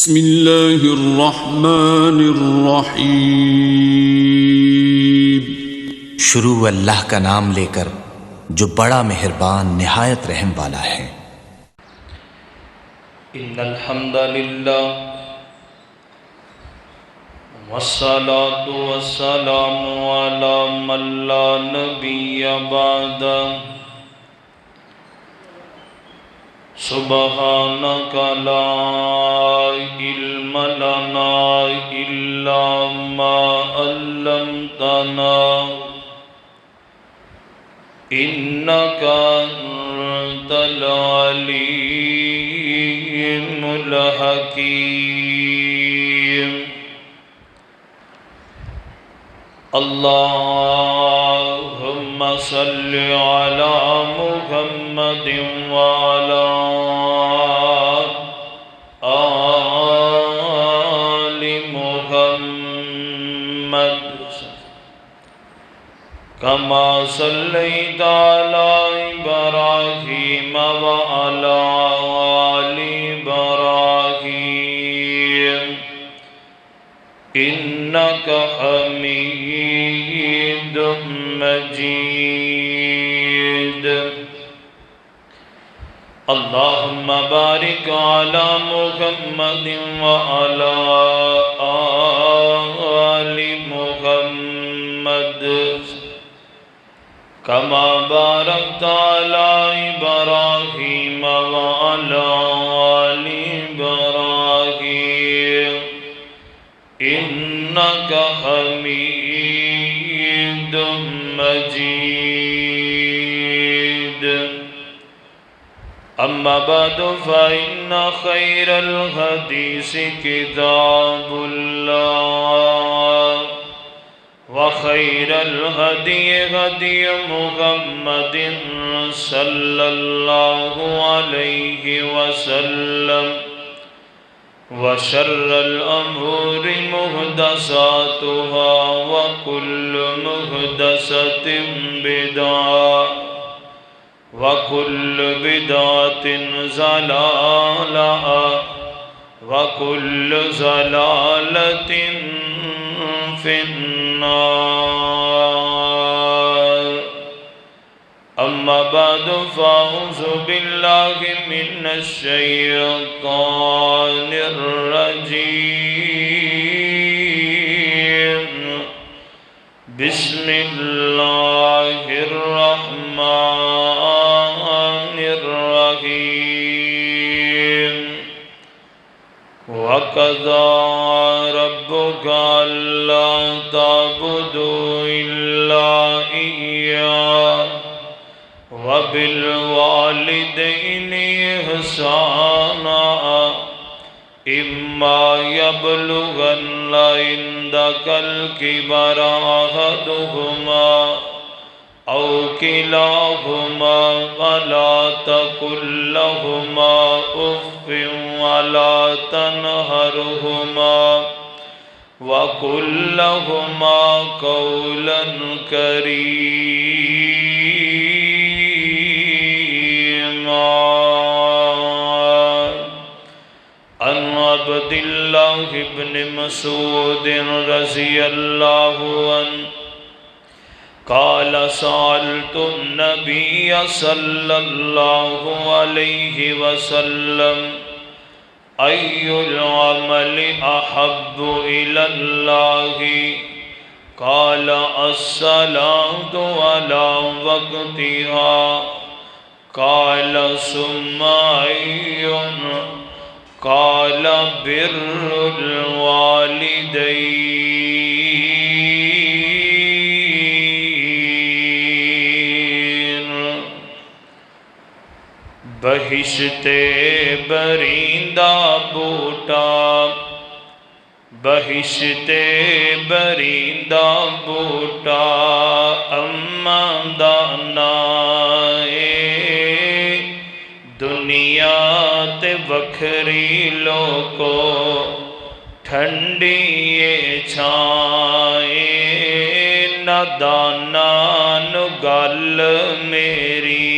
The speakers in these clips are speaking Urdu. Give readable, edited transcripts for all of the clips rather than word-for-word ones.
بسم اللہ الرحمن الرحیم۔ شروع اللہ کا نام لے کر جو بڑا مہربان نہایت رحم والا ہے۔ ان الحمد للہ والصلاة والسلام علی من لا نبی بعد، سبحانک لا علم لنا الا ما علمتنا انک انت العلیم الحکیم۔ اللہم صل علی محمد وعلی آل محمد کما صلیت علی ابراہیم وعلی آل ابراہیم انک حمید مجید۔ اللہم بارک علی محمد وعلی آل محمد کما بارکت علی ابراہیم وعلی آل ابراہیم انک حمید مجید۔ اما بعد فإن خیر الحدیث کتاب اللہ وخیر الہدی ہدی محمد صلی اللہ علیہ وسلم وشر الأمور محدثاتها وكل محدثة بدعة وكل بدعة ضلالة وكل ضلالة في النار۔ اما بعد فاعوذ باللہ من الشیطان الرجیم، بسم اللہ الرحمن الرحیم۔ وَقَضَىٰ رَبُّكَ أَلَّا تَعْبُدُوا إِلَّا إِيَّاهُ وَبِالْوَالِدَيْنِ إِحْسَانًا إِمَّا يَبْلُغَنَّ عِندَكَ الْكِبَرَ أَحَدُهُمَا أَوْ كِلَاهُمَا فَلَا تَقُل لَّهُمَا أُفٍّ وَلَا تَنْهَرْهُمَا وَقُل لَّهُمَا قَوْلًا كَرِيمًا۔ عن عبد الله بن مسعود رضي الله عنه قال سألت النبي صلى الله عليه وسلم أي العمل أحب إلى الله؟ قال الصلاة على وقتها۔ قال ثم أي؟ قال بر الوالدین۔ بہشت بریندہ بوٹا، بہشت بریندہ بوٹا اما دانا دنیا تے وکھری لوکو ٹھنڈی چھائے نادانا نو گل میری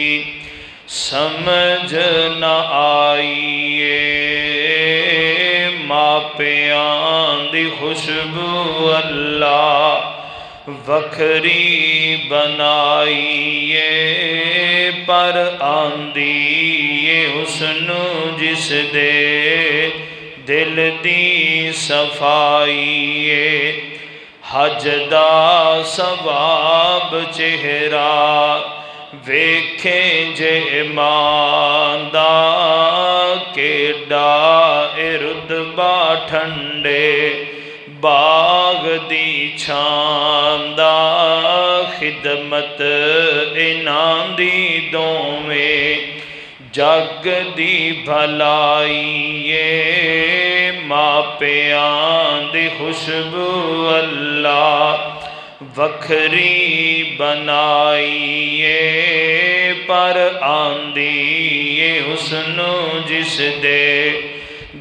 سمجھ نہ آئیے ਮਾਪਿਆਂ ਦੀ ਖੁਸ਼ਬੂ ਅੱਲਾ ਵੱਖਰੀ ਬਣਾਈਏ ਪਰ ਆਂਦੀ ਏ ਉਸਨੂੰ ਜਿਸ ਦੇ ਦਿਲ ਦੀ ਸਫਾਈ ਏ ਹਜ ਦਾ ਸਵਾਬ ਚਿਹਰਾ ਵੇਖੇ ਜੇ ਮਾਂ ਦਾ ਕਿਹੜਾ ਏ ਰੁਤਬਾ ਠੰਡੇ ਬਾਗ ਦੀ ਛਾਂ ਦਾ ਖਿਦਮਤ ਇਨਾਂ ਦੀ ਦੋਵੇਂ ਜਗ ਦੀ ਭਲਾਈ ਏ ਮਾਪਿਆਂ ਦੀ ਖੁਸ਼ਬੂ ਅੱਲਾ ਵੱਖਰੀ ਬਣਾਈਏ ਪਰ ਆਂਦੀ ਏ ਉਸਨੂੰ ਜਿਸ ਦੇ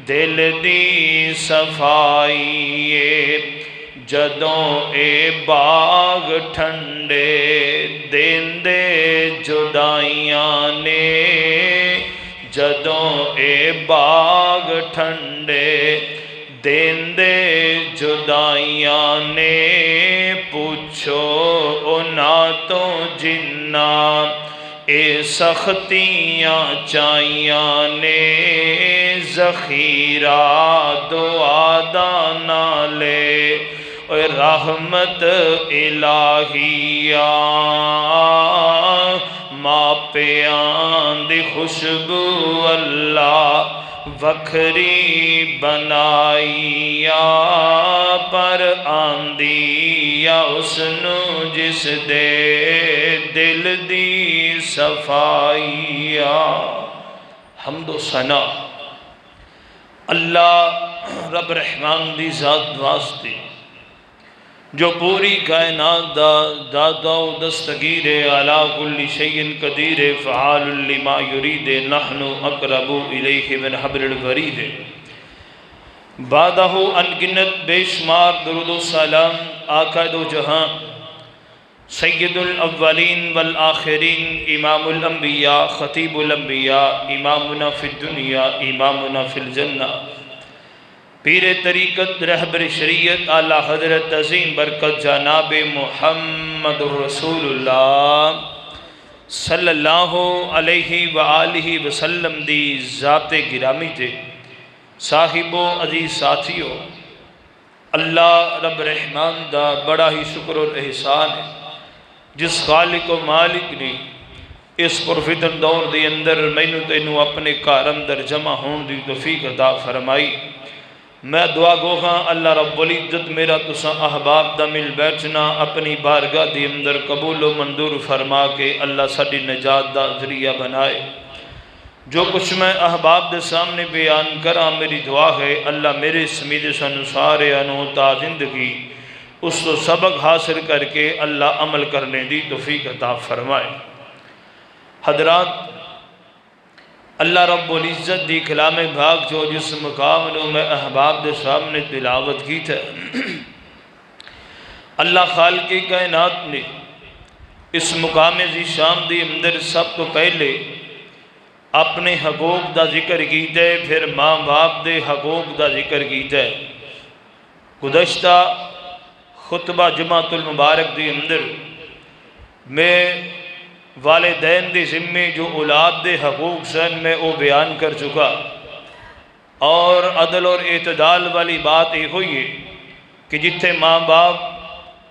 ਦਿਲ ਦੀ ਸਫਾਈ ਏ ਜਦੋਂ ਇਹ ਬਾਗ ਠੰਡੇ ਦੇਂਦੇ ਜੁਦਾਈਆਂ ਨੇ ਜਦੋਂ ਇਹ ਬਾਗ ਠੰਡੇ ਦੇਂਦੇ ਜੁਦਾਈਆਂ ਨੇ ਪੁੱਛੋ ਉਹਨਾਂ ਤੋਂ ਜਿਨ੍ਹਾਂ ਇਹ ਸਖਤੀਆਂ ਚਾਹੀਆਂ ਨੇ ਜ਼ਖੀਰਾ ਦੁਆ ਦਾ ਨਾਲੇ ਓਏ ਰਹਿਮਤ ਇਲਾਹੀਆ ਮਾਪਿਆਂ ਦੀ ਖੁਸ਼ਬੂ ਅੱਲਾ ਵੱਖਰੀ ਬਣਾਈਆ ਪਰ ਆਂਦੀ ਆ ਉਸਨੂੰ ਜਿਸ ਦੇ ਦਿਲ ਦੀ ਸਫਾਈਆ حمد و ثنا اللہ رب رحمان دی ذات واسطے جو پوری کائنات دا دادا و دستگیر علا کل شیء قدیر فعال لما یرید نحن اقرب الیہ من حبل الورید بعدہ انگنت بے شمار درود و سلام آقا دو جہاں سید الاولین والآخرین امام الانبیاء خطیب الانبیاء امامنا فی الدنیا امامنا فی الجنہ پیر طریقت رہبر شریعت اعلیٰ حضرت عظیم برکت جناب محمد رسول اللہ صلی اللہ علیہ وآلہ وسلم دی ذات گرامی تے صاحبو عزیز ساتھیو اللہ رب رحمان دا بڑا ہی شکر اور احسان ہے جس خالق و مالک نے اس پرفتن دور دے اندر مینو تینو اپنے گھر اندر جمع ہون دی توفیق عطا فرمائی میں دعا گو ہاں اللہ رب العزت میرا تساں احباب دا مل بیٹھنا اپنی بارگاہ دی اندر قبول و منظور فرما کے اللہ ساڈی نجات دا ذریعہ بنائے جو کچھ میں احباب دے سامنے بیان کراں میری دعا ہے اللہ میرے سمید سنسارے انہتا زندگی اس کو سبق حاصل کر کے اللہ عمل کرنے دی توفیق عطا فرمائے حضرات اللہ رب العزت دی کلام بھاگ جو جس مقام نے میں احباب دے سامنے تلاوت کی تھا اللہ خالق کائنات نے اس مقام ذیشان دی اندر سب تو پہلے اپنے حقوق دا ذکر کیتا ہے پھر ماں باپ دے حقوق دا ذکر کیتا ہے گزشتہ خطبہ جمعۃ المبارک دی اندر میں والدین دے ذمے جو اولاد دے حقوق سن میں وہ بیان کر چکا اور عدل اور اعتدال والی بات یہ ہوئی ہے کہ جتھے ماں باپ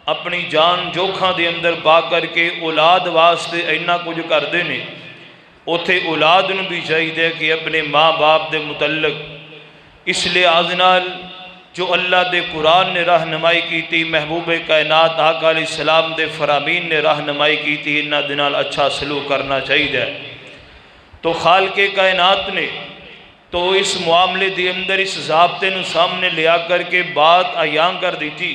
اپنی جان جوکھاں دے اندر پا کر کے اولاد واسطے اینا کچھ کر دینے اتھے اولاد نو بھی چاہیے کہ اپنے ماں باپ دے متعلق اس لحاظ نال جو اللہ دے قرآن نے رہنمائی کی تھی محبوب کائنات آقا علیہ السلام دے فرامین نے رہنمائی کی تھی انہاں دے نال اچھا سلوک کرنا چاہیے تو خالق کائنات نے تو اس معاملے دے اندر اس ضابطے نو سامنے لیا کر کے بات عیاں کر دی تھی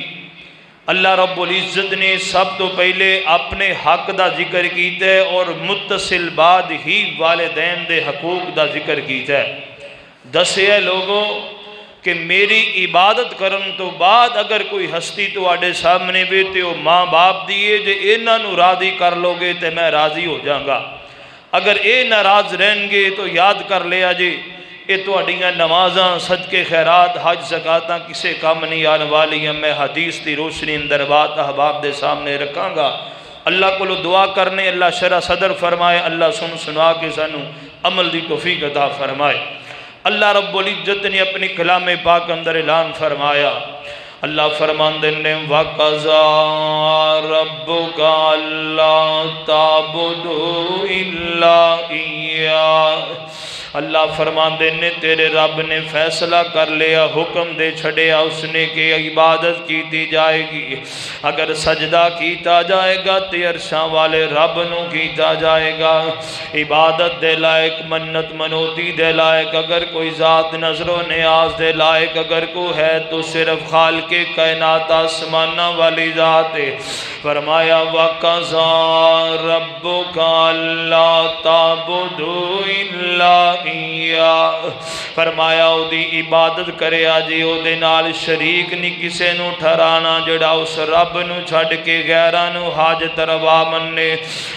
اللہ رب العزت نے سب تو پہلے اپنے حق دا ذکر کیتا ہے اور متصل بعد ہی والدین دے حقوق دا ذکر کیتا ہے دسے ہے لوگوں کہ میری عبادت کرن تو بعد اگر کوئی ہستی تو آڑے سامنے بیتے ہو ماں باپ دیئے جے انہاں نو راضی کر لو گے تے میں راضی ہو جاؤں گا اگر اے ناراض رہیں گے تو یاد کر لیا جے یہ تہاڈیاں نمازاں صدقے خیرات حج زکاتاں کسے کام نہیں آن والیاں میں حدیث دی روشنی اندر بات احباب دے سامنے رکھاں گا اللہ کو دعا کرنے اللہ شرح صدر فرمائے اللہ سنا کے سانو عمل دی توفیق عطا فرمائے اللہ رب العزت نے اپنی کلام پاک اندر اعلان فرمایا اللہ فرماندے نے وَقَضَىٰ رَبُّكَ أَلَّا تَعْبُدُوا إِلَّا إِيَّاهُ اللہ فرماندے نے تیرے رب نے فیصلہ کر لیا حکم دے چھڑیا اس نے کہ عبادت کیتی جائے گی اگر سجدہ کیتا جائے گا تے عرشاں والے رب نو کیتا جائے گا عبادت دے لائق منت منوتی دے لائق اگر کوئی ذات نظر و نیاز دے لائق اگر کوئی ہے تو صرف خالق کائنات آسمانہ والی ذات ہے فرمایا وَقَضَىٰ رَبُّكَ أَلَّا تَعْبُدُوا إِلَّا فرمایا او دی عبادت کرے آجی او دے نال شریک نہیں کسے نو ٹھرانا جڑا اس رب نو چھڑ کے غیرانو حاجت روا مننے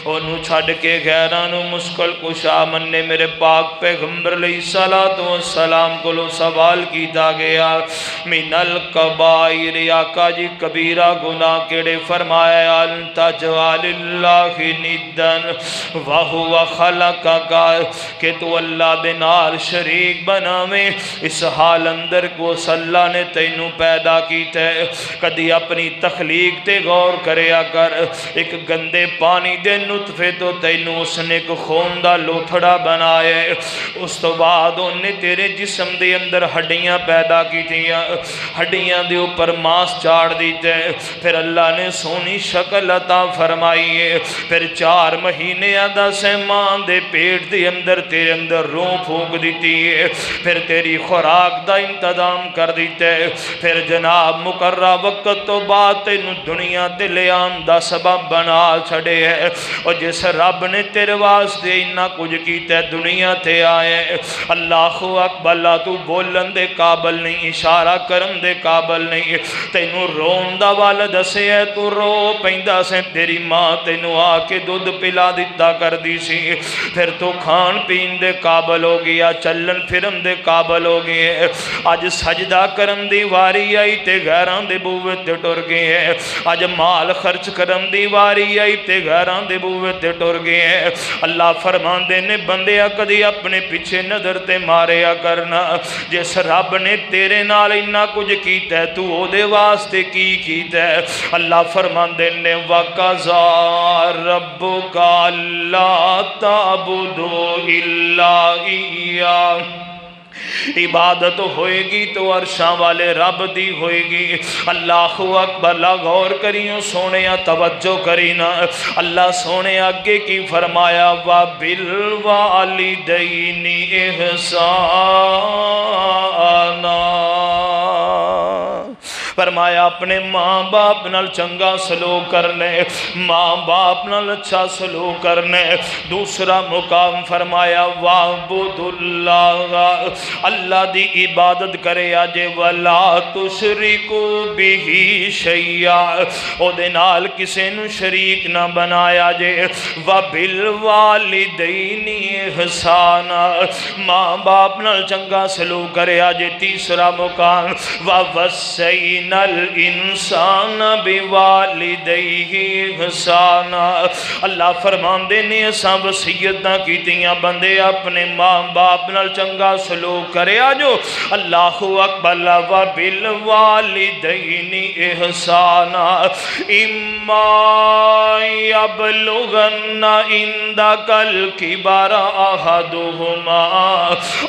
او نو چھڑ کے غیرانو مشکل کشا مننے میرے پاک پیغمبر علیہ السلام کو لو سوال کیتا گیا من القبائر آقا جی کبیرہ گناہ کیڑے فرمایا انتا جوال اللہ ندن وہو خلقکا کہ تو اللہ دے نال شریک بناویں اس حال اندر کو اللہ نے تینوں پیدا کیتا ہے کدی اپنی تخلیق تے غور کریا کر ایک گندے پانی دے نطفے تو تینوں اس نے ایک خون دا لوتھڑا بنایا اس تو بعد انہیں تیرے جسم دے اندر ہڈیاں پیدا کی تھیاں ہڈیاں دے اوپر ماس چاڑ دیتے پھر اللہ نے سونی شکل عطا فرمائی ہے پھر 4 مہینے آدھا سے ماں دے پیٹ دے اندر تیرے اندر روح پھونک دیتی ہے پھر تیری خوراک دا انتظام کر دیتے پھر جناب مقررہ وقت تو بات تینوں دنیا تے لے آن دا سبب بنا چھڑے ہے اور جس رب نے تیرے واسطے انہا کچھ کیتے دنیا تے آئے اللہ اکبر اللہ تو بولن دے قابل نہیں اشارہ کرن دے قابل نہیں تینوں رون دا والد سے ہے تو رو پہندہ سے تیری ماں تینوں آ کے دودھ پلا دیتا کر دی سی پھر تو کھان پین دے قابل ہو گیا چلن پھرن دے قابل ہو گئے آج سجدہ کرن دی واری آئی تے غیران دے بوے تے ٹر گئے آج مال خرچ کرن دی واری آئی تے غیران دے بوے تے ٹر گئے اللہ فرمان دے نے بندے کدی اپنے پیچھے نظر تے ماریا کرنا جس رب نے تیرے نال انہا کچھ کیتا ہے تو او دے واسطے کی کیتا ہے اللہ فرمان دے نے وَقَضَىٰ رَبُّكَ أَلَّا تَعْبُدُوا إِلَّا إِيَّاهُ عبادت ہوئے گی تو عرشاں والے رب دی ہوئے گی اللہ اکبر اللہ غور کریوں سونے توجہ کرینا اللہ سونے آگے کی فرمایا وَبِالْوَالِدَيْنِ إِحْسَانًا فرمایا اپنے ماں باپ نال چنگا سلوک کرنے ماں باپ نال اچھا سلوک کرنے دوسرا مقام فرمایا وَعْبُدُ اللَّهَ اللہ دی عبادت کرے آجے وَلَا تُشْرِكُوا بِهِ شَيْئًا او دے نال کسے نو شریک نہ بنایا جے وَبِالْوَالِدَيْنِ إِحْسَانًا ماں باپ نال چنگا سلوک کرے آجے تیسرا مقام وَوَصَّيْنَا الانسان بوالدیہ احسانا اللہ فرمان دے نے اساں وصیت نہ کیتیاں بندے اپنے ماں باپ نال چنگا سلوک کرے آجو اللہ اکبر وبالوالدین احسانا اما یبلغن عندک الکبر احدہما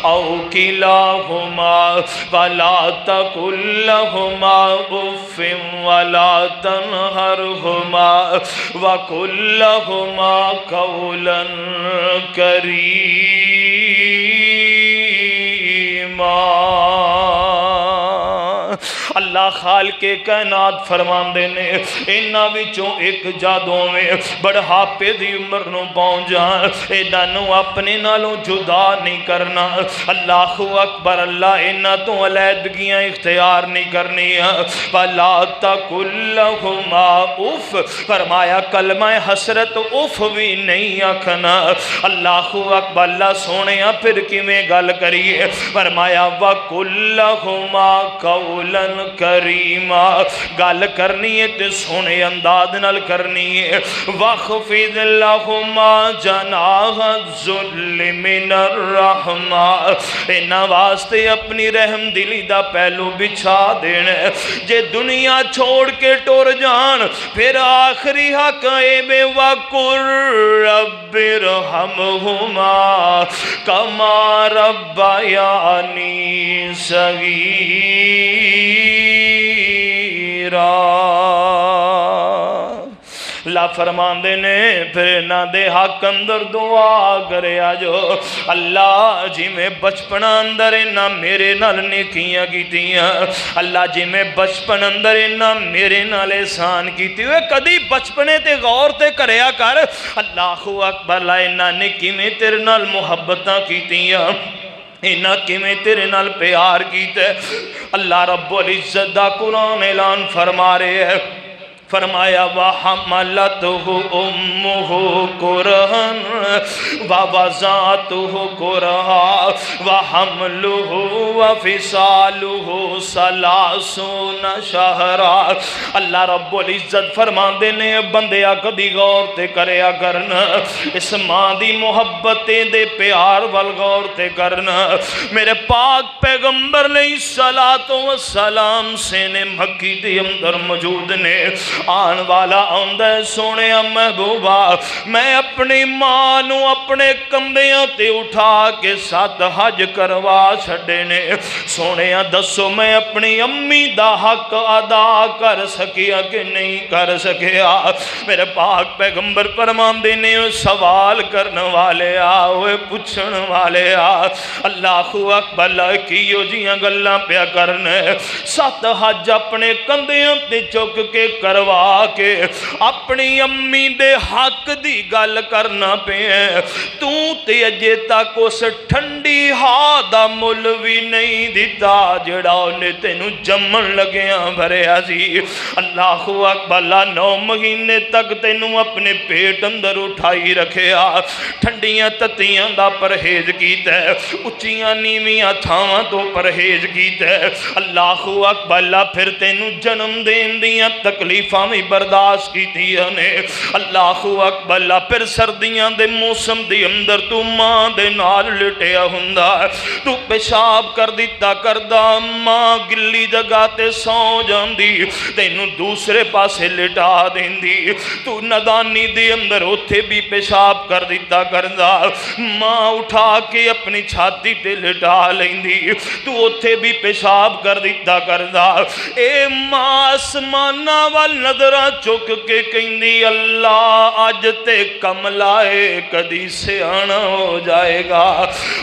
او کلاہما فلا تقل لہما اف ولا تنہرہما وقل لہما قولا کریما اللہ اللہ خالق کائنات فرماندے نے انہاں وچوں ایک جادوں میں بڑھاپے دی عمر نو پہنچ جان انہاں نو اپنے نالوں جدا نہیں کرنا اللہ اکبر اللہ انہاں تو علیحدگیاں اختیار نہیں کرنیاں فلا تقل لہما اف فرمایا کلمہ حسرت اف بھی نہیں آکھنا اللہ اکبر اللہ سونے پھر کیویں گل کریے فرمایا وَقُلْ لَهُمَا قَوْلًا كَرِيمًا گل کرنی ہے تے سونے انداز نال کرنی ہے وَخْفِضْ لَهُمَا جَنَاحَ الذُّلِّ مِنَ الرَّحْمَةِ انہاں واسطے اپنی رحم دلی دا پہلو بچھا دینا جے دنیا چھوڑ کے ٹور جان پھر آخری حق اے بے وَقُلْ رَبِّ ارْحَمْهُمَا کما ربیانی صغیرا اللہ فرماندے نے پھر نہ دے حق اندر دعا کرے آجو اللہ جی میں بچپن اندر نہ میرے نال نیکیاں کیتیاں اللہ جی میں بچپن اندر نہ میرے نال احسان کیتی ہوئے کدی بچپنے تے غور تے کریا کر اللہ اکبر لائنہ نیکی میں تیرے نال محبتاں کیتیاں انہاں کیویں تیرے نال پیار کیتے اللہ رب العزت دا قرآن اعلان فرما رہے ہیں فرمایا وَحَمَلَتْهُ أُمُّهُ كُرْهًا وَوَضَعَتْهُ كُرْهًا وَحَمْلُهُ وَفِصَالُهُ ثَلَاثُونَ شَهْرًا اللہ رب العزت فرماندے نے بندیا کدی غور تے کریا کرنا اس ماں دی محبت دے پیار وال غور تے کرنا میرے پاک پیغمبر علیہ السلام سے نے مکی دے اندر موجود نے آن والا آندہ سونے محبوبہ میں اپنی ماں نو اپنے کندیاں تے اٹھا کے ساتھ حج کروا چھڑے نے سونے دسو میں اپنی امی دا حق ادا کر سکیا کہ نہیں کر سکیا میرے پاک پیغمبر فرماندے نے سوال کرنے والے آوے پوچھن والے اللہ اکبر کیو جیاں گلاں پیا کرنے سات حج اپنے کندیاں تے چک کے کروا کے اپنی امی دے حق دی گل کرنا پہ تو تے اجے تک اس ٹھنڈی ہا دا مل بھی نہیں دیتا جڑا نے تینو جمن لگیاں بھریا سی اللہ اکبر 9 مہینے تک تینو اپنے پیٹ اندر اٹھائی رکھیا ٹھنڈیاں تتیاں دا پرہیز کیتا ہے اچیاں نیویاں تھاواں تو پرہیز کیتا ہے اللہ اکبر پھر تینو جنم دین دیاں تکلیفاں بھی برداشت کی تھی نے اللہ اکبر پھر سردیاں دے موسم دی اندر تو ماں دے نال لٹیا ہوندا تو پیشاب کر دیتا کردا ماں گلی جگہ تے سو جاندی تینوں دوسرے پاسے لٹا دیندی تو ندانی دے اندر اوتھے بھی پیشاب کر دیتا کردا ماں اٹھا کے اپنی چھاتی تے لٹا لیندی تو اوتھے بھی پیشاب کر دیتا کردا اے ماں آسماناں وال نظرہ چک کے کہندی اللہ آج تے کم لائے کدی سیانا ہو جائے گا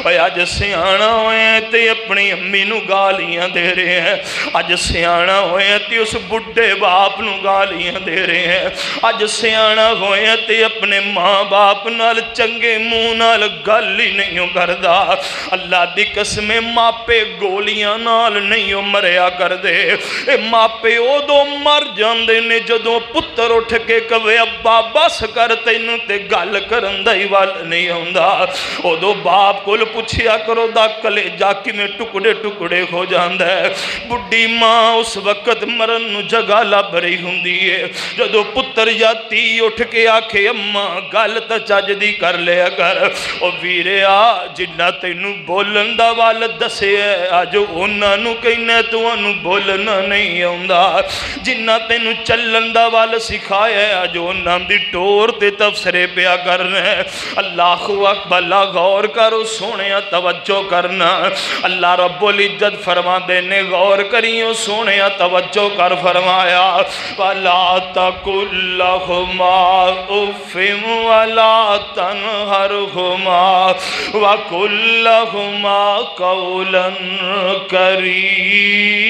اور آج سیانا ہوئے تے اپنی امی نو گالیاں دے رہے ہیں آج سیانا ہوئے تے اس بڑھے باپ نو گالیاں دے رہے ہیں آج سیانا ہوئے تے اپنے ماں باپ نال چنگے منہ نال گل ہی نہیں کردا اللہ دی قسم ماپے گولیاں نال نہیں مریا کر دے اے ماپے او دو مر جاندے نے جدوں پتر اٹھ کے کہے ابا بس کر تینوں تے گل کرن دا ہی وال نہیں ہوندا او دو باپ کول پوچھیا کرو دا کلیجا کیویں ٹکڑے ٹکڑے ہو جاندا ہے بڈھی ماں اس وقت مرن نو جگہ لب رہی ہوندی ہے جدوں پتر یا تی اٹھ کے آکھے اماں گل تے چج دی کر لیا کر او ویریا جنہ تینوں بولن دا وال دسے اج انہاں نو کہنا تانوں بولنا نہیں آوندا جنہ تینوں چلن دا وال سکھایا ہے جو انہاں دی ٹور تے تفسرے پیا کرنا ہے اللہ اکبر غور کرو سونے توجہ کرنا اللہ رب العزت فرما دینے غور کریو سونے توجہ کر فرمایا وَلَا تَقُلْ لَهُمَا أُفٍّ وَلَا تَنْهَرْهُمَا وَقُلْ لَهُمَا قَوْلًا كَرِيمًا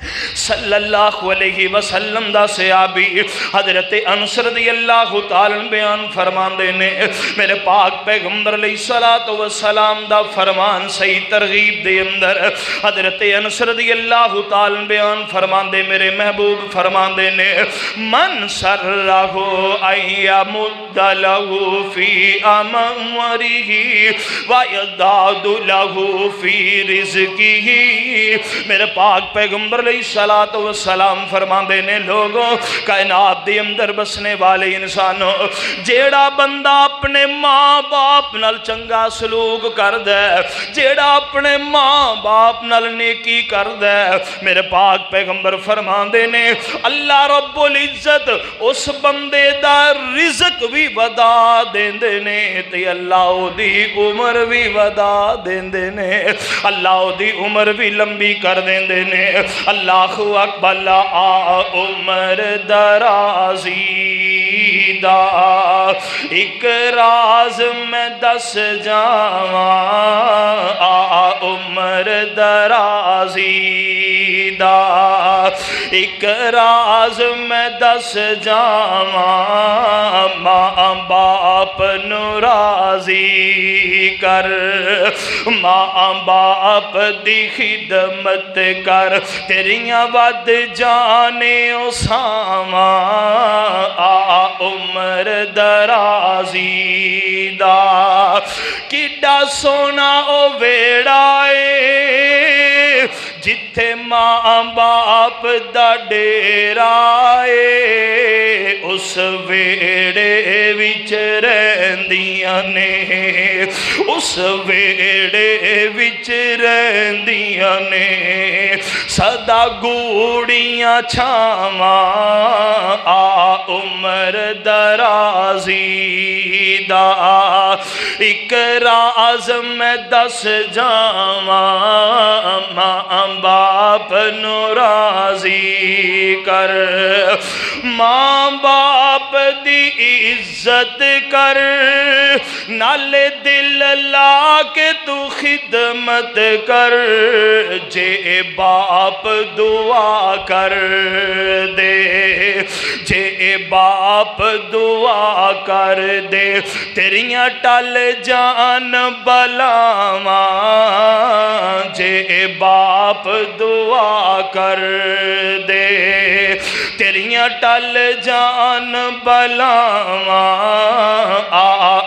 صلی اللہ علیہ وسلم دا صحابی حضرت انس رضی اللہ تعالی بیان فرماندے نے میرے پاک پیغمبر علیہ الصلوۃ والسلام دا فرمان صحیح ترغیب دے اندر حضرت انس رضی اللہ تعالی بیان فرماندے میرے محبوب فرماندے نے من سرہ ایمد لہ فی امرہ ویزداد لہ فی رزقہ میرے پاک پیغمبر علیہ السلام فرماندے نے لوگوں کائنات دے اندر بسنے والے انسانوں جیڑا بندہ اپنے ماں باپ نال چنگا سلوک کردے جیڑا اپنے ماں باپ نال نیکی کردے میرے پاک پیغمبر فرماندے نے اللہ رب العزت اس بندے دا رزق بھی ودا دیندے نے تے اللہ دی عمر بھی ودا دیندے نے اللہ دی عمر بھی لمبی کر دیندے نے اللہ اکبر عمر درازی دا ایک راز میں دس جاواں عمر درازی دا ایک راز میں دس جاواں ماں باپ نو راضی کر ماں باپ دی خدمت کر تیریاں ود جانے اسامہ عمر درازی دا کڈا سونا او ویڑا اے جتھے ماں باپ دا ڈیرا اے اس ویڑے وچ رہندیاں نے اس ویڑے وچ رہندیاں نے صدا گوڑیاں چھاواں عمر درازی دا ایک راز میں دس جاواں ماں باپ نو راضی کر ماں باپ دی عزت کر نال دل لا کے تو خدمت کر جے باپ دعا کر دے جے باپ دعا کر دے تیریاں ٹل جان بلاواں جے باپ دعا کر دے تیریاں ٹل جان بلاواں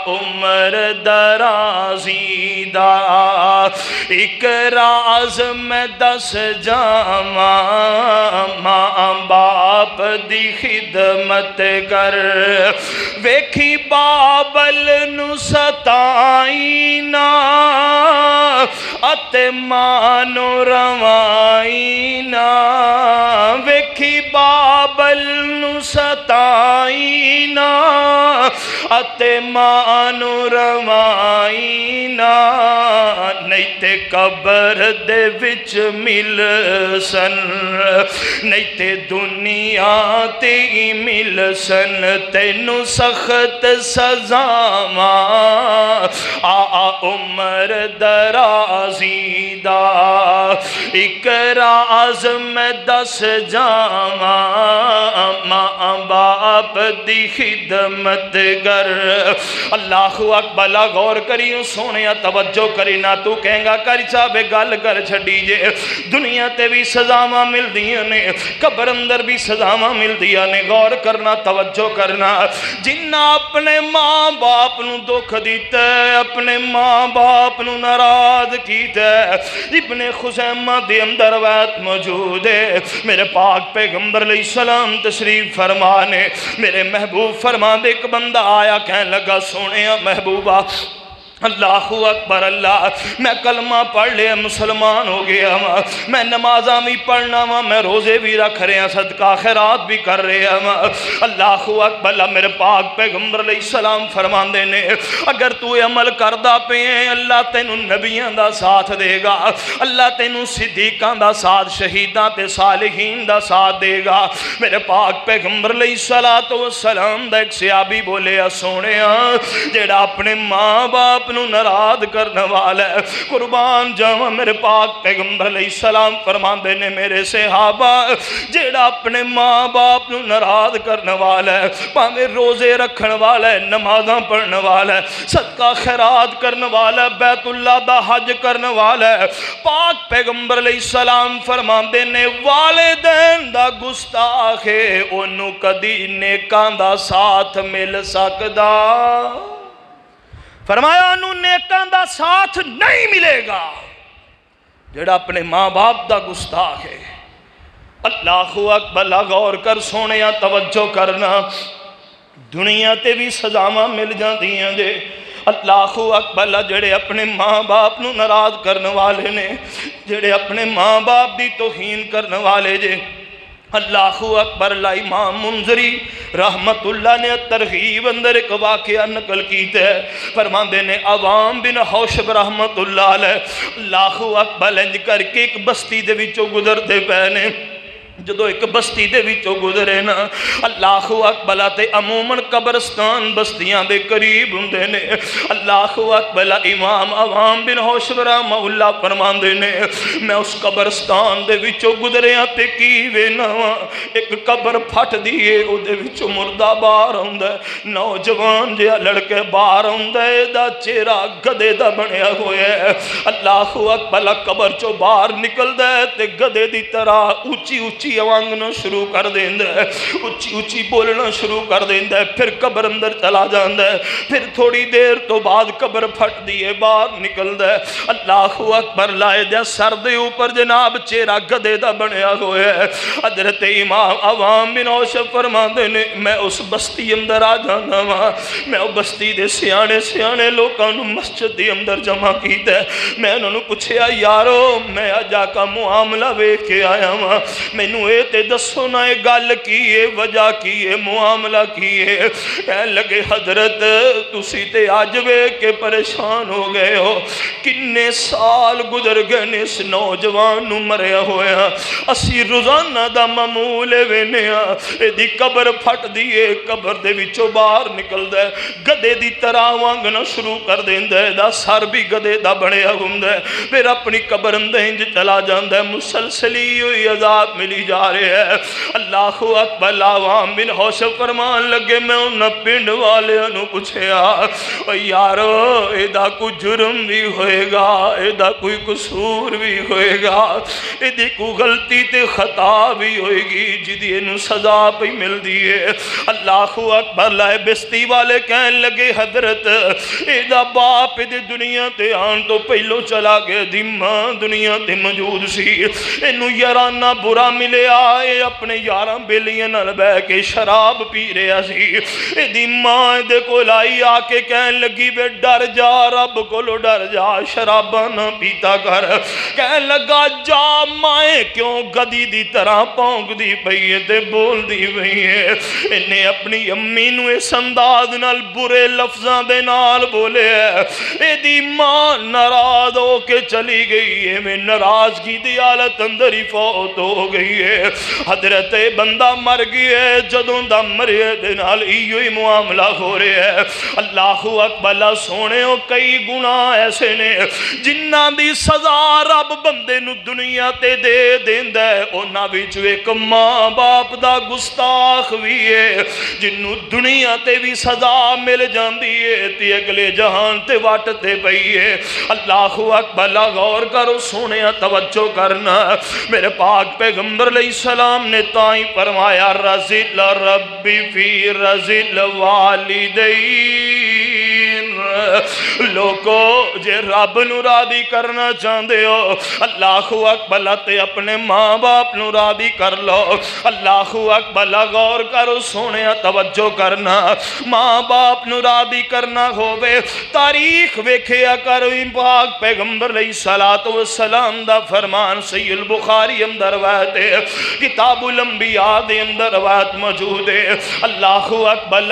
عمر درازی دا ایک راز میں دس جاواں ماں باپ دی خدمت کر ویکھی بابل نو ستائی نا اتے ماں نو روائی نا ویکھی بابل نو ستائی نا اتے ماں نو روائی نا نہیں تے قبر دے وچ مل سن نہیں تے دنیا تے مل سن تینو سخت سزاواں عمر درازی دا ایک راز میں دس جاواں ماں باپ دی خدمت کر اللہ اکبر غور کریو سونے توجہ کری نہ تو کہیں گا کر صاحب گل کر چھڈی جے دنیا تے بھی سزاواں ملدیاں نے قبر اندر بھی سزاواں ملدیاں نے غور کرنا توجہ کرنا جنہ اپنے ماں باپ نو دکھ دیتا ہے اپنے ماں باپ نو ناراض کیتا ہے ابن خزیمہ دے اندر روایت موجود ہے میرے پاک پیغمبر علیہ السلام تشریف فرمانے میرے محبوب فرمان دے ایک بندہ آیا کہنے لگا سونے محبوبہ اللہ اکبر اللہ میں کلمہ پڑھ لیا مسلمان ہو گیا میں نمازاں بھی پڑھنا میں روزے بھی رکھ رہے ہیں صدقہ خیرات بھی کر رہے ہیں اللہ اکبر اللہ میرے پاک پیغمبر علیہ السلام فرمان دے نے اگر تو عمل کردہ پہ ہیں اللہ تینوں نبیاں دا ساتھ دے گا اللہ تینوں صدیقاں دا ساتھ شہیداں تے صالحین دا ساتھ دے گا میرے پاک پیغمبر علیہ السلام دا ایک صحابی بولے سونے جیڑا اپنے ماں باپ نو ناراض کرنے والا ہے۔ قربان جاواں میرے پاک پیغمبر علیہ السلام فرماندے نے میرے صحابہ جیڑا اپنے ماں باپ نو ناراض کرنے والا ہے، پاویں روزے رکھن والا ہے، نمازاں پڑھنے والا ہے، صدقہ خیرات کرنے والا ہے، بیت اللہ دا حج کرنے والا ہے، پاک پیغمبر علیہ السلام فرماندے نے والدین دا گستاخ ہے اونوں کدی نیکاں دا ساتھ مل سکدا۔ فرمایا انہوں نیکاں دا ساتھ نہیں ملے گا جڑا اپنے ماں باپ دا گستاخ ہے۔ اللہ اکبر، غور کر سونیا، توجہ کرنا، دنیا تے بھی سزاواں مل جاندیاں جے۔ اللہ اکبر، جڑے اپنے ماں باپ نو ناراض کرنے والے نے، جڑے اپنے ماں باپ دی توہین کرنے والے جے، اللہ اکبر۔ امام منذری رحمت اللہ نے ترغیب اندر ایک واقعہ نقل کیتا ہے، فرماندے نے عوام بن حوشب رحمت اللہ علیہ اللہ اکبر انج کر کے ایک بستی دے وچوں گزرتے پے نے۔ جدو ایک بستی دے وچوں گزرے نا، اللہ اکبر تے عموماً قبرستان بستیاں دے قریب ہوندے نے۔ اللہ اکبر، امام عوام بن حوشب رحمہ اللہ فرماندے نے میں اس قبرستان دے وچوں گزریا تے کی وینا ایک قبر پھٹ دیئے، او دے وچوں مردہ باہر ہوندا ہے، نوجوان جہا لڑکے باہر ہوندا ہے، دا چہرہ گدے دا بنیا ہویا ہے۔ اللہ اکبر، قبر چوں باہر نکلدا ہے تے گدے دی طرح اونچی اونچی آوانگنا شروع کر دیندہ ہے، اچھی اچھی بولنا شروع کر دیندہ ہے، پھر قبر اندر چلا جاندہ ہے، پھر تھوڑی دیر تو بعد قبر پھٹ دیئے باہر نکلدہ ہے۔ اللہ اکبر، لائے دیا سر دے اوپر جناب چہرہ گدے دا بنیا ہوئے ہے۔ حضرت امام عوام بن حوشب فرماندے نے میں اس بستی اندر آ جانا ہاں، میں اس بستی دے سیانے سیانے لوگاں نو مسجد دے اندر جمع کیتا ہے، میں انہوں نے پوچھیا یارو میں آجا کا معاملہ وے کے آیا ہاں، میں اے تے دسو نا اے گل کی ہے، وجہ کی ہے، معاملہ کی ہے۔ کہنے لگے حضرت تسی تے آج وے کے پریشان ہو گئے ہو، کنے سال گزر گئے اس نوجوان نو مریا ہویا، اسی روزانہ دا معمول وینیا، اے دی قبر پھٹ دیئے، قبر دے وچوں باہر نکل دے، گدے دی طرح وانگنا شروع کر دیندے، دا سر بھی گدے دا بڑیا ہوندے، پھر اپنی قبر اندر چلا جاندے، مسلسلی ہوئی عذاب ملی جا رہے ہیں۔ اللہ اکبر، عوام بن حوشب فرمان لگے میں انہاں پنڈ والے انہوں پوچھیا یارو ایدہ کوئی جرم بھی ہوئے گا، ایدہ کوئی قصور بھی ہوئے گا، ایدی کوئی غلطی تے خطا بھی ہوئے گی جدی انہوں سزا پہ مل دیئے۔ اللہ اکبر، لائے بستی والے کہنے لگے حضرت ایدہ باپ ایدی دنیا تے آن تو پہلو چلا گئے، دیماں دنیا تے موجود سی، انہوں یارانہ برا ملے آئے اپنے یاراں بیلیاں نال بے کے شراب پی رہا سی، دی ماں دے کو لائی آ کے کہنے لگی بے ڈر جا رب کو لو ڈر جا شراباں نہ پیتا کر، کہنے لگا جا مائیں کیوں گدی دی طرح پونک دی پئی ہے تے بول دی پئی ہے۔ انہیں اپنی امی نو اس انداز نال برے لفظاں دے نال بولے اے دی ماں ناراض ہو کے چلی گئی ہے، میں ناراضگی دی حالت اندر ہی فوت ہو گئی ہے۔ حضرت بندہ مر گئے، جدوں دا مرے دے نال ایہی معاملہ ہو رہے ہے۔ اللہ اکبر، سونے ہو کئی گناہ ایسے نے جنہاں دی سزا رب بندے نو دنیا تے دے دیندا ہے، انہاں وچ ایک ماں باپ دا گستاخ بھی ہے جنوں دنیا تے بھی سزا مل جاندی ہے تے اگلے جہان تے وٹ تے پئی ہے۔ اللہ اکبر، غور کرو سونے توجہ کرنا، میرے پاک پیغمبر علیہ السلام نے تائیں فرمایا رزل ربی فی رزل والدین، لوگو جے رب نو راضی کرنا چاہندے ہو اللہ اکبر تے اپنے ماں باپ نو راضی کر لو۔ اللہ اکبر، غور کرو سونے توجہ کرنا، ماں باپ نو راضی کرنا ہوئے تاریخ ویکھیا کرو، پاک پیغمبر علیہ السلام دا فرمان صحیح البخاری اندر روایت ہے، کتاب الانبیاء دے اندر روایت موجود ہے۔ اللہ اکبر،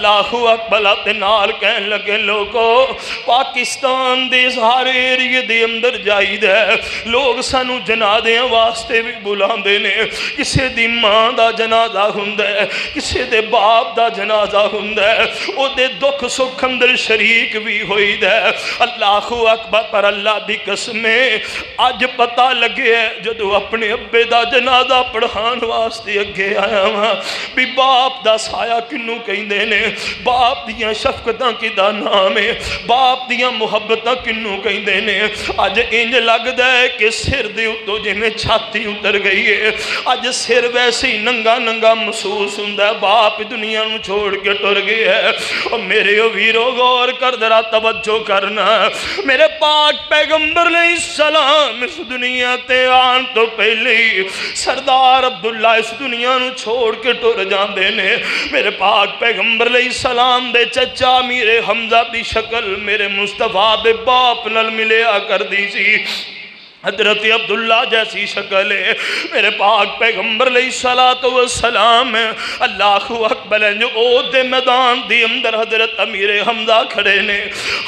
اللہ اکبر تے نال کہن لگے لوگو پاکستان دے سارے ایریے دے اندر جائی دے لوگ سانو جنازیاں واسطے بھی بلاندے نے کسے دی ماں دا جنازہ ہوندا ہے کسے دے باپ دا جنازہ ہوندا ہے او دے دکھ سکھ اندر شریک بھی ہوئی دے اللہ اکبر پر اللہ دی قسم اج پتہ لگے جدو اپنے ابے دا جنازہ پڑھان واسطے اگے آیا ہاں بھی باپ دا سایہ کنوں کہندے نے باپ دیاں شفقتاں کدا نام ہے باپ دیاں محبتاں کنوں کہندے نے اج انج لگدا ہے کہ سر دے اتوں جویں چھاتی اتر گئی ہے اج سر ویسے ہی ننگا ننگا محسوس ہوندا ہے باپ دنیا نو چھوڑ کے ٹر گیا ہے اور میرے ویرو غور کر ذرا توجہ کرنا میرے پاک پیغمبر علیہ السلام اس دنیا تے آن تو پہلے ہی سردار عبداللہ اس دنیا نو چھوڑ کے ٹر جاندے نے میرے پاک پیغمبر علیہ السلام دے چچا میرے حمزہ دی شکل میرے مصطفیٰ دے باپ نال ملیا کر دی سی حضرت عبداللہ جیسی شکل ہے میرے پاک پیغمبر علیہ السلام اللہ اکبر جو عہد دے میدان دی اندر حضرت امیر حمزہ کھڑے نے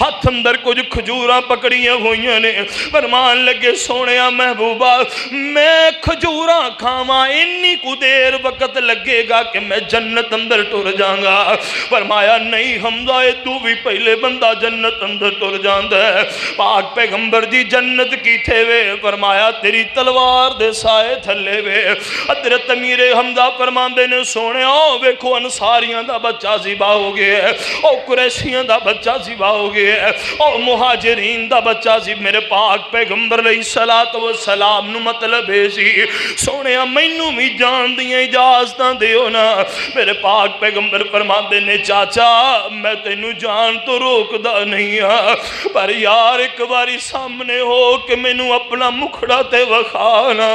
ہاتھ اندر کچھ کھجوراں پکڑیاں ہوئیاں نے فرمان لگے سونیا محبوبہ میں کھجوراں کھاواں انی کو دیر وقت لگے گا کہ میں جنت اندر ٹر جاؤں گا فرمایا نہیں حمزہ تو بھی پہلے بندہ جنت اندر ٹر جاندا ہے پاک پیغمبر دی جنت کی تھے وے فرمایا تیری تلوار دے سائے تھلے وے حضرت امیر حمزہ فرماندے نے سونے آؤ ویکھو انصاریاں دا بچہ ذبح ہو گیا ہے او قریشیاں دا بچہ ذبح ہو گیا ہے او مہاجرین دا بچہ ذبح میرے پاک پیغمبر علیہ السلام نو مطلب ہے سی سونے مینوں بھی جان دیاں اجازتاں دیو نا میرے پاک پیغمبر فرماندے نے چاچا میں تینوں جان تو روکدا نہیں ہاں پر یار ایک باری سامنے ہو کہ مینوں اپنا مکھڑا تے وکھانا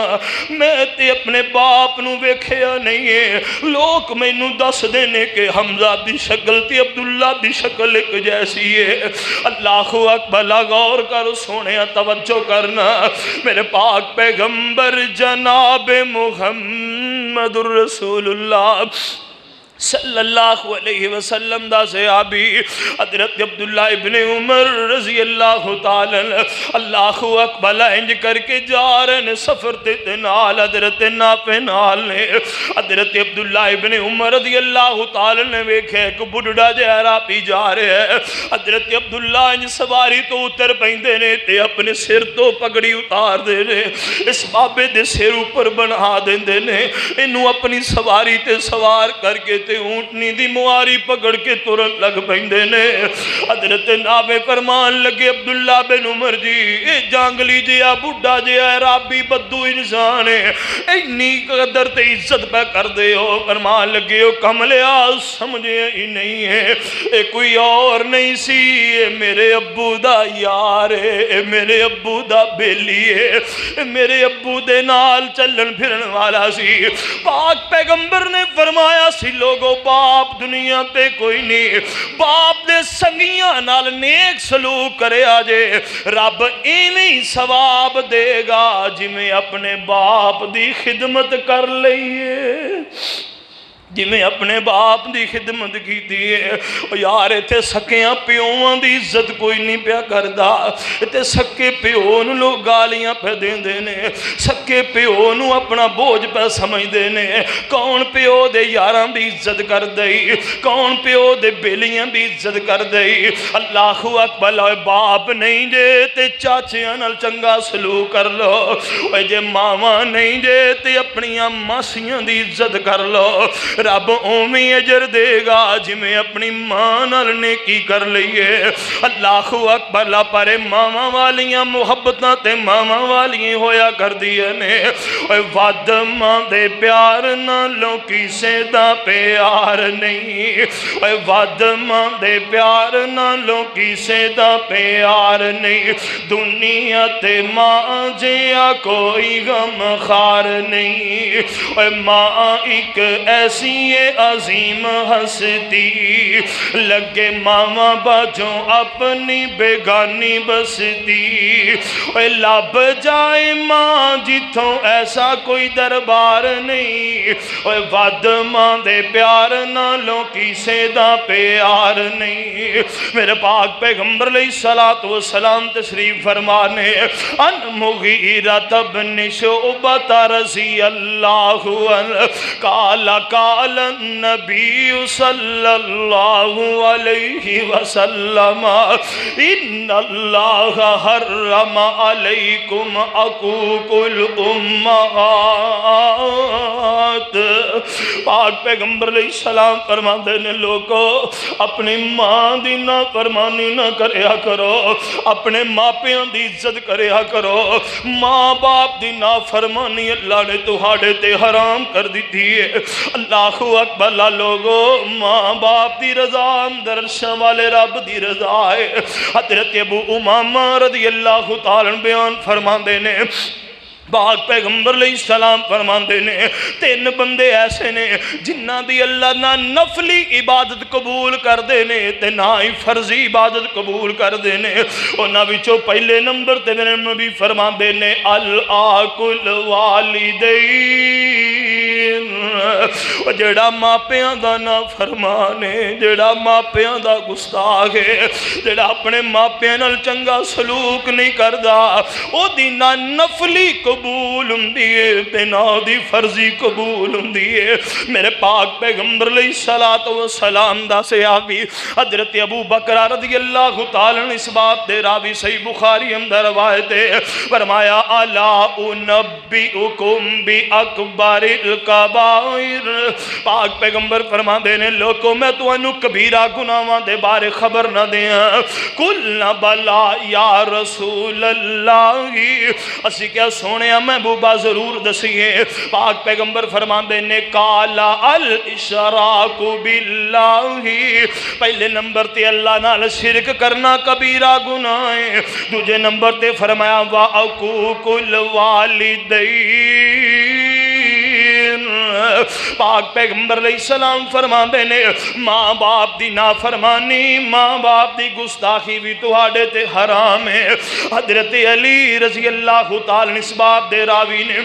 میں تے اپنے باپ نو ویکھیا نہیں ہے لوگ مینوں دس دینے کہ حمزہ دی شکل تے عبداللہ دی شکل ایک جیسی ہے اللہ اکبر غور کر سونے توجہ کرنا میرے پاک پیغمبر جناب محمد الرسول اللہ صلی اللہ علیہ وسلم دا صحابی حضرت عبداللہ ابن عمر رضی اللہ تعالی اللہ اکبر انج کر کے جا رہے ہیں سفر تے نال حضرت نافع نال نے حضرت عبداللہ ابن عمر رضی اللہ تعالی نے ویکھے ایک بڑھڑا جہرا پی جا رہے ہیں حضرت عبداللہ انج سواری تو اتر پیندے نے تے اپنے سر تو پگڑی اتار دے نے اس بابے دے سر اوپر بنا دیندے نے انہوں اپنی سواری تے سوار کر کے تے اونٹنی دی مواری پکڑ کے ترن لگ پیندے نے حضرت نافع فرمان لگے عبداللہ بن عمر جی اے جانگلی جیا بڑھا جیا رابی بدو انسان ہے اینی قدر تے عزت پہ کر دے ہو فرمان لگے ہو کملیا سمجھے ہی نہیں ہے اے کوئی اور نہیں سی اے میرے ابو دا یار ہے اے میرے ابو دا بیلی ہے اے میرے ابو دے نال چلن پھرن والا سی پاک پیغمبر نے فرمایا سی لوگوں باپ دنیا تے کوئی نہیں باپ دے سنگیاں نال نیک سلوک کرے آجے رب ایویں ثواب دے گا جی میں اپنے باپ دی خدمت کر لئیے جی میں اپنے باپ دی خدمت کی دیئے یار ایتے سکیاں پیوان دی عزت کوئی نہیں پیا کردہ ایتے سکے پیون لوگ گالیاں پہ دین دینے سکے پیون اپنا بوجھ پہ سمجھ دینے کون پیو دے یاران دی عزت کر دئی کون پیو دے بیلیاں دی عزت کر دئی اللہ اکبر باپ نہیں جے تے چاچیاں نال چنگا سلوک کر لو اے جے ماما نہیں جے تے اپنی ماسیاں دی عزت کر لو رب اومی اجر دے گا جی میں اپنی ماں نال نیکی کر لئیے اللہ اکبر لا پارے ماما والیاں محبتاں تے ماما والیاں ہویا کر دیئے نے وعد ماں دے پیار نالوں کسے دا پیار نہیں وعد ماں دے پیار نالوں کسے دا پیار نہیں دنیا تے ماں جیا کوئی غم خار نہیں ماں ایک ایسی یہ عظیم ہستی لگے ماما باجوں اپنی بیگانی بستی اے لب جائے ماں جتوں ایسا کوئی دربار نہیں اے ود ماں دے پیار نالوں کسے دا پیار نہیں میرے پاک پیغمبر علیہ السلام تشریف فرمانے ان مغیرہ بن شعبہ رضی اللہ عنہ قال قال النبی صلی اللہ علیہ وسلم ان اللہ حرم علیکم عقوق الامہات پاک پیغمبر علیہ السلام فرماتے ہیں لوگو اپنی ماں دی نافرمانی نہ کریا کرو اپنے ماں پیاں دی عزت کریا کرو ماں باپ دی نافرمانی اللہ نے تہاڑے تے حرام کر دیتی ہے اللہ اکبر لا لوگو ماں باپ دی رضا درشاں والے رب دی رضا ہے حضرت ابو امامہ رضی اللہ تعالیٰ بیان فرماندے نے پاک پیغمبر علیہ السلام فرماندے نے تین بندے ایسے نے جنہ دی اللہ نہ نفلی عبادت قبول کر دے نے تے نہ ہی فرضی عبادت قبول کر دے نے انہاں وچوں پہلے نمبر تے میرے نبی فرماندے نے العاقل والدین جڑا ماپیاں دا نافرمان ہے جڑا ماپیاں دا گستاخ ہے جڑا اپنے ماپیاں نال چنگا سلوک نہیں کردا او دی نہ نفلی قبول ہوندی ہے تے نہ دی فرضی قبول ہوندی ہے میرے پاک پیغمبر علیہ السلام دا صحابی حضرت ابو بکر رضی اللہ تعالیٰ عنہ اس بات دے راوی صحیح بخاری اندر روایت ہے فرمایا الا انبئکم باکبر الکبائر پاک پیغمبر فرماندے نے لوگوں میں تانوں کبیرہ گناہاں دے بارے خبر نہ دیاں کل بلا یا رسول اللہ اسی کیا سونے محبوبہ ضرور دسیے پاک پیغمبر فرماندے نے کالا الاشراک باللہ پہلے نمبر تے اللہ نال شرک کرنا کبیرہ گناہ ہے دوسرے نمبر تے فرمایا وعقوق الوالدین پاک پیغمبر علیہ السلام فرماندے نے ماں باپ دی نافرمانی ماں باپ دی گستاخی بھی تہاڑے تے حرام ہے حضرت علی رضی اللہ تعالیٰ اس بات دے راوی نے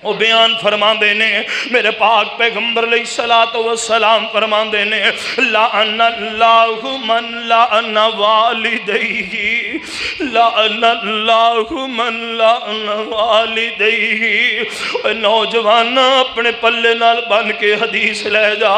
وہ بیان فرماندے نے میرے پاک پیغمبر علیہ السلام فرماندے نے لعن اللہ من لعن والدیہ لعن اللہ من لعن والدیہ نوجوان اپنے پلے نال بن کے حدیث لے جا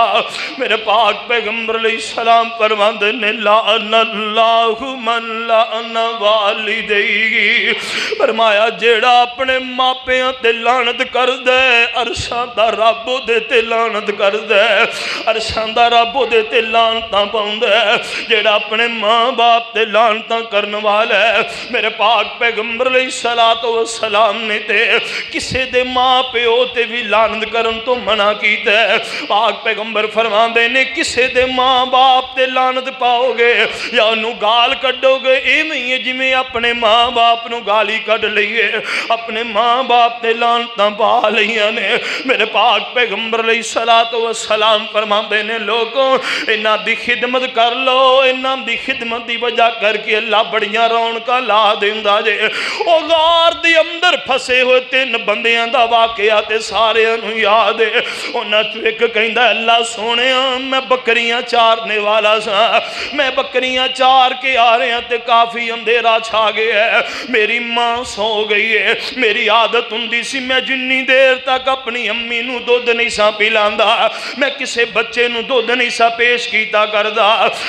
میرے پاک پیغمبر علیہ السلام فرماندے نے لعن اللہ من لعن والدیہ فرمایا جیڑا اپنے ماپیاں تے لعنت کر دے عرشاں دا رب دے تے لعنت کر دے عرشاں دا رب دے تے لعنتاں پاؤندے جیڑا اپنے ماں باپ تے لعنتاں کرن والا ہے میرے پاک پیغمبر علیہ السلام نے تے کسے دے ماں پیو تے بھی لعنت کرن تو منع کیتا ہے پاک پیغمبر فرماندے نے کسے دے ماں باپ تے لعنت پاؤ گے یا انہوں گال کڈو گے ایویں ہی جویں اپنے ماں باپ نو گالی کڈ لئیے اپنے ماں باپ تے لعنتاں پا لیاں نے میرے پاک پیغمبر علیہ السلام فرماندے نے لوگوں انہاں دی خدمت کر لو انہاں دی خدمت دی وجہ کر کے اللہ بڑیاں رونقاں لا دیندا جے او غار دی اندر پھسے ہوئے تین بندیاں دا واقعہ تے سارے انہوں یاد ہے انہاں تو ایک کہندا اللہ سونےاں میں بکریاں چارنے والا سا میں بکریاں چار کے آ رہے ہیں تے کافی اندھیرا چھا گیا ہے میری ماں سو گئی ہے میری عادت ہوندی سی میں جنی دیر تک اپنی امی نو دودھ نہیں سا پلاندا میں کسے بچے نو دودھ نہیں سا پیش کیتا کردا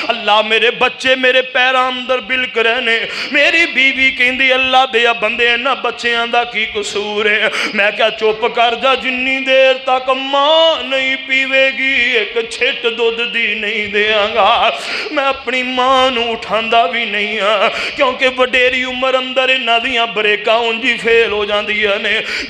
اللہ میرے بچے میرے پیراں اندر بلک رہنے میری بیوی کہندی اللہ دیا بندے نہ بچیاں دا کی قصور ہے میں کیا چپ کر جا جنی دیر تک ماں نہیں پیوے گی ایک چھٹ دودھ دی نہیں دیاں گا میں اپنی ماں نو اٹھاندا بھی نہیں ہاں کیونکہ وڈیری عمر اندر انہاں دیاں بریکاں انجی فیل ہو جاندیاں نے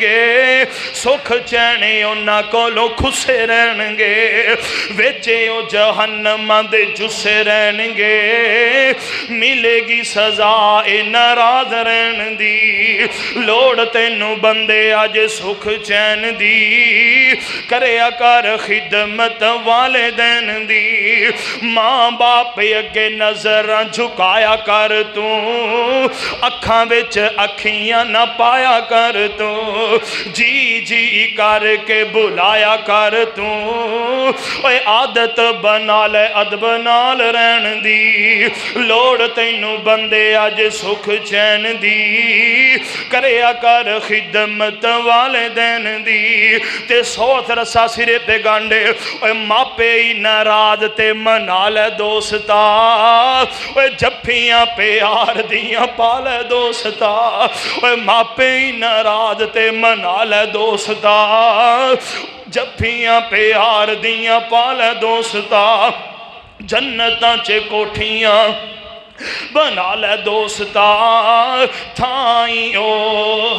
گے سکھ چینے انہاں کولوں کھسے رہن گے ویچے او جہنم دے جسے رہن گے ملے گی سزا اے ناراض رہن دی لوڑ تینوں بندے آج سکھ چین دی کریا کر خدمت والدین دی ماں باپ اگے نظر جھکایا کر تو اکھاں وچ اکھیاں نہ پایا کر تو جی جی کر کے بلایا کر تو اے عادت بنا لے ادب نال رہن دی لوڑ تینوں بندے آج سکھ چین دی کریا کر خدمت والدین دی تے سوت رسا سرے پہ گانڈے اے ماپے ہی ناراض تے منا لے دوستا اے جپیاں پیار دیاں پالے دوستا اے ماپے ہی ناراض تے منا لے دوستا جپیاں پیار دیاں پالے دوستا جنتاں چے کوٹھیاں بنا لے دوستا تھائیں او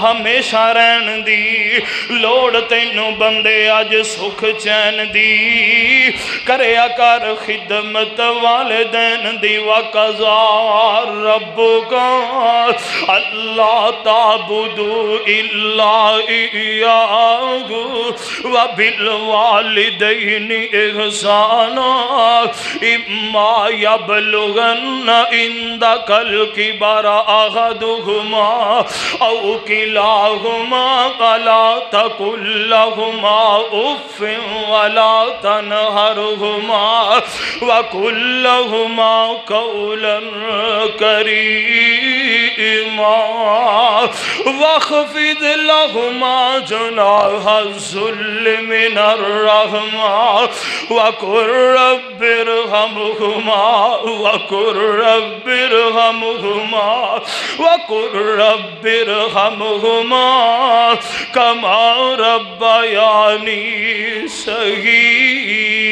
ہمیشہ رہن دی لوڑ تینوں بندے آج سکھ چین دی کریا کر خدمت والدین دی وَقَضَىٰ رَبُّكَ اللہ تعبدوا الا ایاہ وبالوالدین احسانا اما یبلغن عندك الكبر أحدهما أو كلاهما فلا تقل لهما أف ولا تنهرهما وقل لهما قولا كريما واخفض لهما جناح الذل من الرحمة وقل رب ارحمهما وقل رب ارحمهما وقل رب ارحمهما كما ربياني صغيرا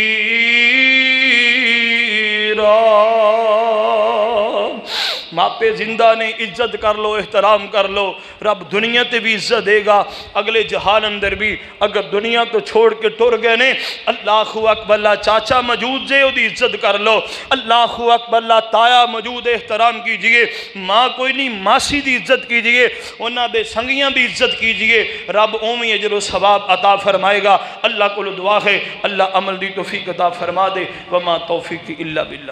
ماپے زندہ نے عزت کر لو احترام کر لو رب دنیا تے بھی عزت دے گا اگلے جہان اندر بھی اگر دنیا تو چھوڑ کے ٹر گئے نے اللہ اکبر اللہ چاچا موجود جے دی عزت کر لو اللہ اکبر اللہ تایا موجود احترام کیجئے ماں کوئی نہیں ماسی دی عزت کیجئے انہاں دے سنگیاں دی عزت کیجئے رب اومی اجر و ثواب عطا فرمائے گا اللہ کو دعا ہے اللہ عمل دی توفیق عطا فرما دے وما توفیق الا باللہ